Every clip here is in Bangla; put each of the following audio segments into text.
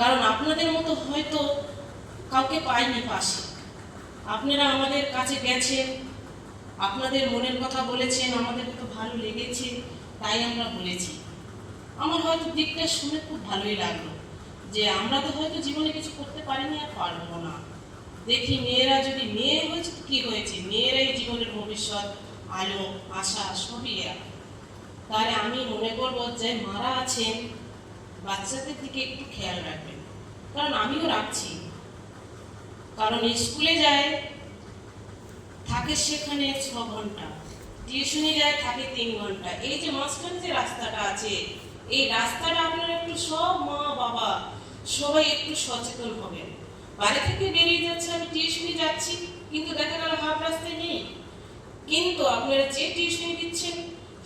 কারণ আপনাদের মতো হয়তো কাউকে পাইনি পাশে। আপনারা আমাদের কাছে গেছেন, আপনাদের মনের কথা বলেছেন, আমাদের তো ভালো লেগেছে, তাই আমরা বলেছি। আমার হয়তো দিকটা শুনে খুব ভালোই লাগলো যে আমরা তো হয়তো জীবনে কিছু করতে পারিনি আর পারবো না। দেখি মেয়েরা যদি মেয়ে হয়েছে তো কি হয়েছে, মেয়েরাই জীবনের ভবিষ্যৎ, আলো, আশা সবই এরা। তাহলে আমি মনে করবো যে মারা আছেন বাচ্চাদের দিকে একটু খেয়াল রাখবেন, কারণ আমিও রাখছি। কারণ স্কুলে যায় থাকে সেখানে 6 ঘন্টা, টিউশনি যায় থাকে 3 ঘন্টা। এই যে মাঝখানে যে রাস্তাটা আছে, এই রাস্তাটা আপনারা একটু সব মা বাবা সবাই একটু সচেতন হবেন। বাড়ি থেকে বেরিয়ে যাচ্ছে আমি টিউশনি যাচ্ছি, কিন্তু দেখা গেল হাফ রাস্তায় নেই। কিন্তু আপনারা যে টিউশনি দিচ্ছেন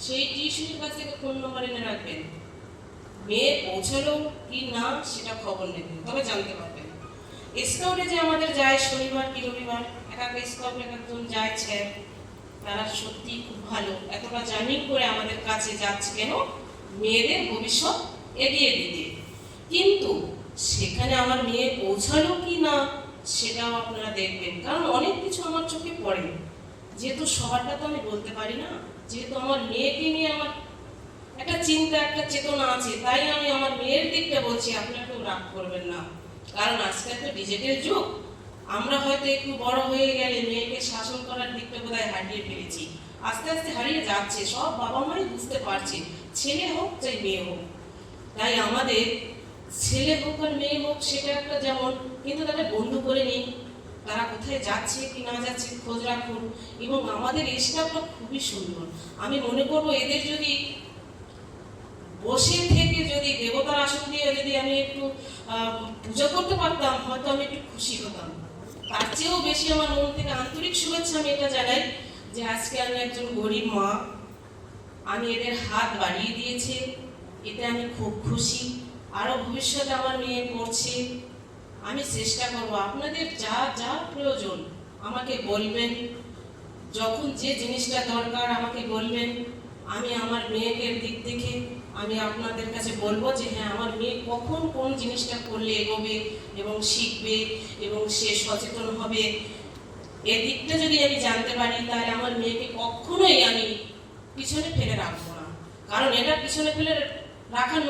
সেই টিউশনির কাছ থেকে ফোন নম্বর এনে রাখবেন। মেয়ে পৌঁছালো কি না সেটা খবর নেবেন, তবে জানতে পারবেন। স্কাউটে যে আমাদের যায় শনিবার কি রবিবার, এক স্কাউট এক একজন যায় স্যার, তারা সত্যি খুব ভালো। এতটা জার্নি করে আমাদের কাছে যাচ্ছে কেন? মেয়েদের ভবিষ্যৎ এগিয়ে দিতে। কিন্তু সেখানে আমার মেয়ে পৌঁছালো কি না সেটাও আপনারা দেখবেন, কারণ অনেক কিছু আমার চোখে পড়ে। যেহেতু সবারটা তো আমি বলতে পারি না, যেহেতু আমার মেয়েকে নিয়ে আমার একটা চিন্তা একটা চেতনা আছে, তাই আমি আমার মেয়ের দিকটা বলছি। আপনাকেও রাগ করবেন না, কারণ আজকাল তো ডিজিটাল যুগ। আমরা হয়তো একটু বড় হয়ে গেলে মেয়েকে শাসন করার দিকটা বোধহয় হারিয়ে ফেলেছি, আস্তে আস্তে হারিয়ে যাচ্ছে। সব বাবা মাই বুঝতে পারছে, ছেলে হোক চাই মেয়ে হোক। তাই আমাদের ছেলে হোক আর মেয়ে হোক সেটা একটা যেমন, কিন্তু তাদের বন্ধু করে নিন, তারা কোথায় যাচ্ছে কি না যাচ্ছে খোঁজ রাখুন। এবং আমাদের স্টাফটা খুবই সুন্দর। আমি মনে করবো এদের যদি বসে থেকে যদি দেবতার আসন দিয়ে যদি আমি একটু পূজা করতে পারতাম, হয়তো আমি একটু খুশি হতাম। তার চেয়েও বেশি আমার মন থেকে আন্তরিক শুভেচ্ছা আমি এটা জানাই যে আজকে আমি একজন গরিব মা, আমি এদের হাত বাড়িয়ে দিয়েছে, এতে আমি খুব খুশি। আরো ভবিষ্যতে আমার মেয়ে পড়ছে, আমি চেষ্টা করব। আপনাদের যা যা প্রয়োজন আমাকে বলবেন, যখন যে জিনিসটা দরকার আমাকে বলবেন। আমি আমার মেয়েকে দিক দেখে আমি আপনাদের কাছে বলবো যে হ্যাঁ, আমার মেয়ে কখন কোন জিনিসটা করলে এগোবে এবং শিখবে এবং সে সচেতন হবে, এদিকটা যদি আমি জানতে পারি তাহলে আমার মেয়েকে কখনোই আমি পিছনে ফেলে রাখবো না। কারণ এটা পিছনে ফেলে রাখার